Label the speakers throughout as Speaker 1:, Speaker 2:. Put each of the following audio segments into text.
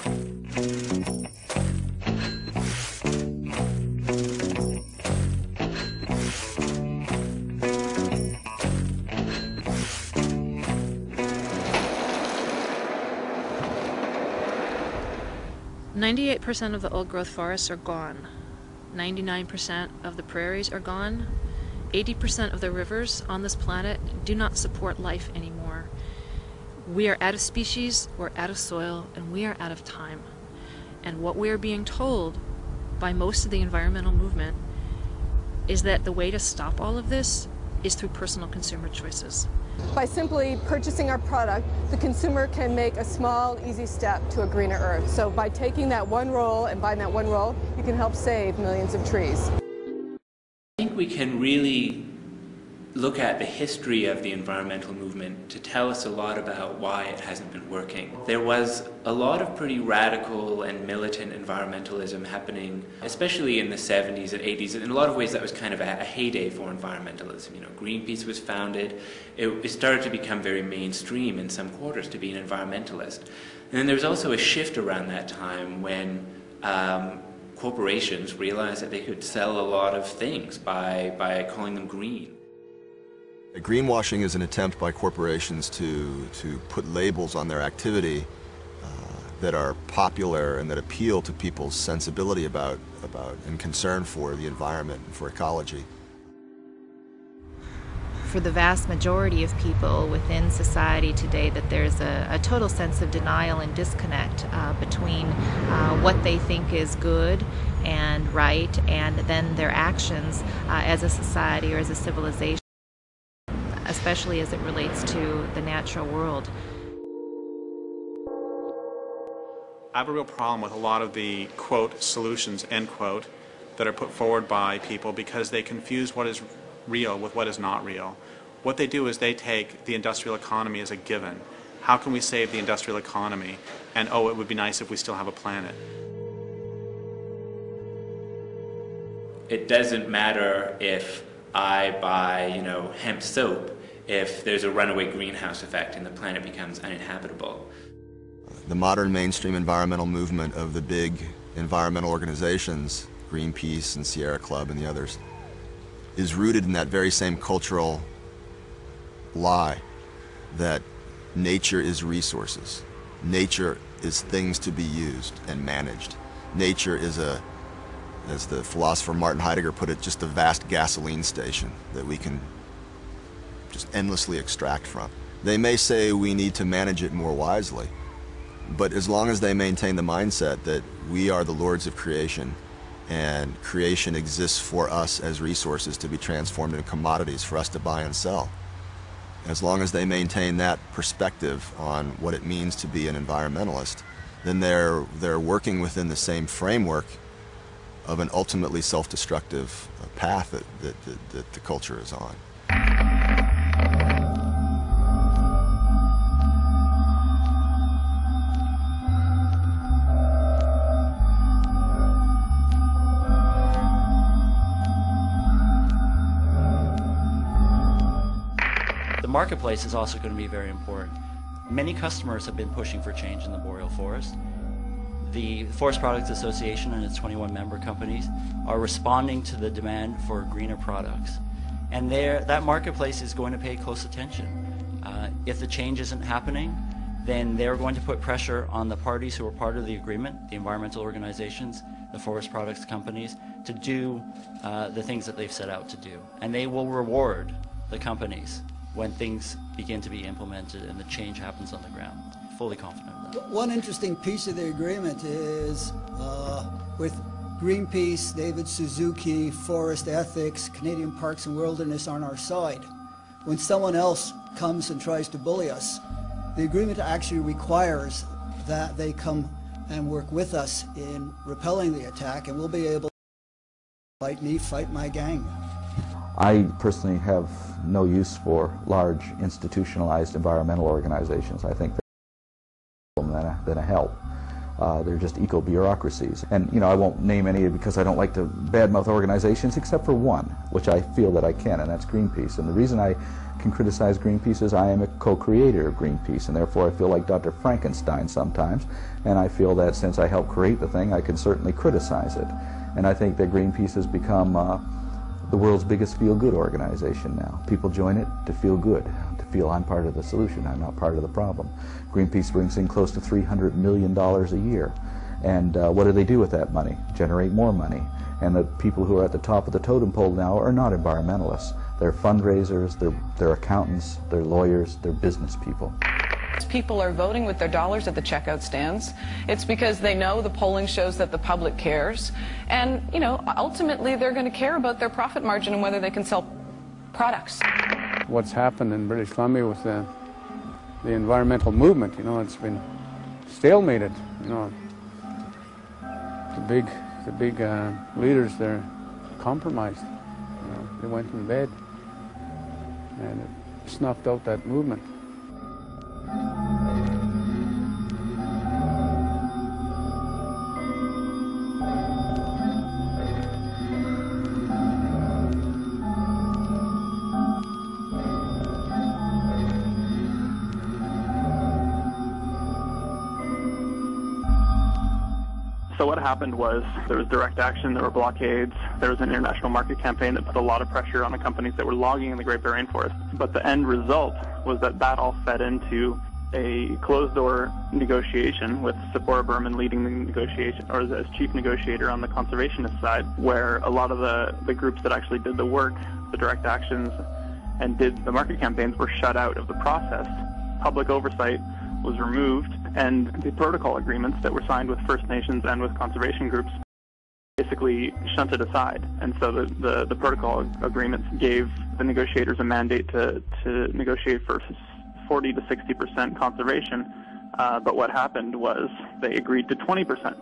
Speaker 1: %98 of the old-growth forests are gone. 99% of the prairies are gone. 80% of the rivers on this planet do not support life anymore. We are out of species, we're out of soil, and we are out of time. And what we are being told by most of the environmental movement is that the way to stop all of this is through personal consumer choices.
Speaker 2: By simply purchasing our product, the consumer can make a small, easy step to a greener earth. So by taking that one roll and buying that one roll, you can help save millions of trees.
Speaker 3: I think we can really look at the history of the environmental movement to tell us a lot about why it hasn't been working. There was a lot of pretty radical and militant environmentalism happening, especially in the 70s and 80s. In a lot of ways that was kind of a heyday for environmentalism. You know, Greenpeace was founded. It started to become very mainstream in some quarters to be an environmentalist. And then there was also a shift around that time when corporations realized that they could sell a lot of things by calling them green.
Speaker 4: Greenwashing is an attempt by corporations to put labels on their activity that are popular and that appeal to people's sensibility about and concern for the environment and for ecology.
Speaker 5: For the vast majority of people within society today, that there's a total sense of denial and disconnect between what they think is good and right and then their actions as a society or as a civilization, especially as it relates to the natural world.
Speaker 6: I have a real problem with a lot of the, quote, solutions, end quote, that are put forward by people because they confuse what is real with what is not real. What they do is they take the industrial economy as a given. How can we save the industrial economy? And, oh, it would be nice if we still have a planet.
Speaker 3: It doesn't matter if I buy, hemp soap if there's a runaway greenhouse effect and the planet becomes uninhabitable.
Speaker 4: The modern mainstream environmental movement of the big environmental organizations, Greenpeace and Sierra Club and the others, is rooted in that very same cultural lie that nature is resources. Nature is things to be used and managed. Nature is as the philosopher Martin Heidegger put it, just a vast gasoline station that we can just endlessly extract from. They may say we need to manage it more wisely, but as long as they maintain the mindset that we are the lords of creation and creation exists for us as resources to be transformed into commodities for us to buy and sell, as long as they maintain that perspective on what it means to be an environmentalist, then they're working within the same framework of an ultimately self-destructive path that the culture is on.
Speaker 7: The marketplace is also going to be very important. Many customers have been pushing for change in the boreal forest. The Forest Products Association and its 21 member companies are responding to the demand for greener products. And that marketplace is going to pay close attention. If the change isn't happening, then they're going to put pressure on the parties who are part of the agreement, the environmental organizations, the forest products companies, to do the things that they've set out to do. And they will reward the companies when things begin to be implemented and the change happens on the ground. Fully confident of that.
Speaker 8: One interesting piece of the agreement is with Greenpeace, David Suzuki, Forest Ethics, Canadian Parks and Wilderness on our side. When someone else comes and tries to bully us, the agreement actually requires that they come and work with us in repelling the attack, and we'll be able to fight me, fight my gang.
Speaker 9: I personally have no use for large institutionalized environmental organizations. I think they're more than a help. They're just eco-bureaucracies. And, you know, I won't name any because I don't like to badmouth organizations except for one, which I feel that I can, and that's Greenpeace. And the reason I can criticize Greenpeace is I am a co-creator of Greenpeace, and therefore I feel like Dr. Frankenstein sometimes, and I feel that since I helped create the thing, I can certainly criticize it. And I think that Greenpeace has become the world's biggest feel-good organization now. People join it to feel good, to feel I'm part of the solution, I'm not part of the problem. Greenpeace brings in close to $300 million a year. And what do they do with that money? Generate more money. And the people who are at the top of the totem pole now are not environmentalists. They're fundraisers, they're accountants, they're lawyers, they're business people.
Speaker 10: People are voting with their dollars at the checkout stands. It's because they know the polling shows that the public cares. And, you know, ultimately they're going to care about their profit margin and whether they can sell products.
Speaker 11: What's happened in British Columbia with the environmental movement, you know, it's been stalemated, you know. The big leaders, they're compromised. You know, they went in bed and it snuffed out that movement.
Speaker 12: So what happened was there was direct action, there were blockades, there was an international market campaign that put a lot of pressure on the companies that were logging in the Great Barrier Rainforest. But the end result was that all fed into a closed-door negotiation with Sephora Berman leading the negotiation, or as chief negotiator on the conservationist side, where a lot of the groups that actually did the work, the direct actions, and did the market campaigns were shut out of the process. Public oversight was removed, and the protocol agreements that were signed with First Nations and with conservation groups basically shunted aside. And so the protocol agreements gave the negotiators a mandate to negotiate for 40 to 60% conservation, but what happened was they agreed to 20%.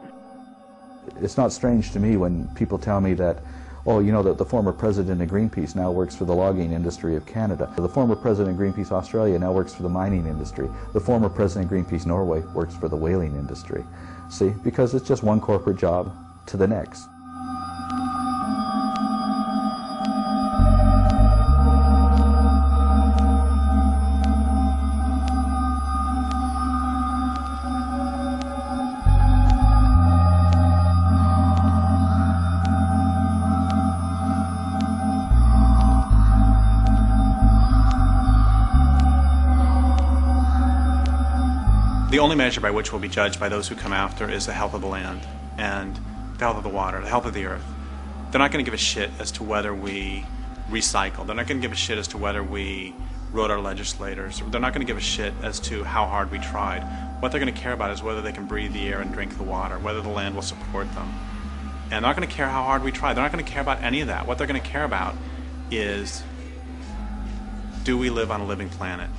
Speaker 9: It's not strange to me when people tell me that, oh, you know, that the former president of Greenpeace now works for the logging industry of Canada. The former president of Greenpeace Australia now works for the mining industry. The former president of Greenpeace Norway works for the whaling industry. See, because it's just one corporate job to the next.
Speaker 6: The only measure by which we'll be judged by those who come after is the health of the land and the health of the water, the health of the earth. They're not going to give a shit as to whether we recycle. They're not going to give a shit as to whether we wrote our legislators. They're not going to give a shit as to how hard we tried. What they're going to care about is whether they can breathe the air and drink the water, whether the land will support them. And they're not going to care how hard we try. They're not going to care about any of that. What they're going to care about is, do we live on a living planet?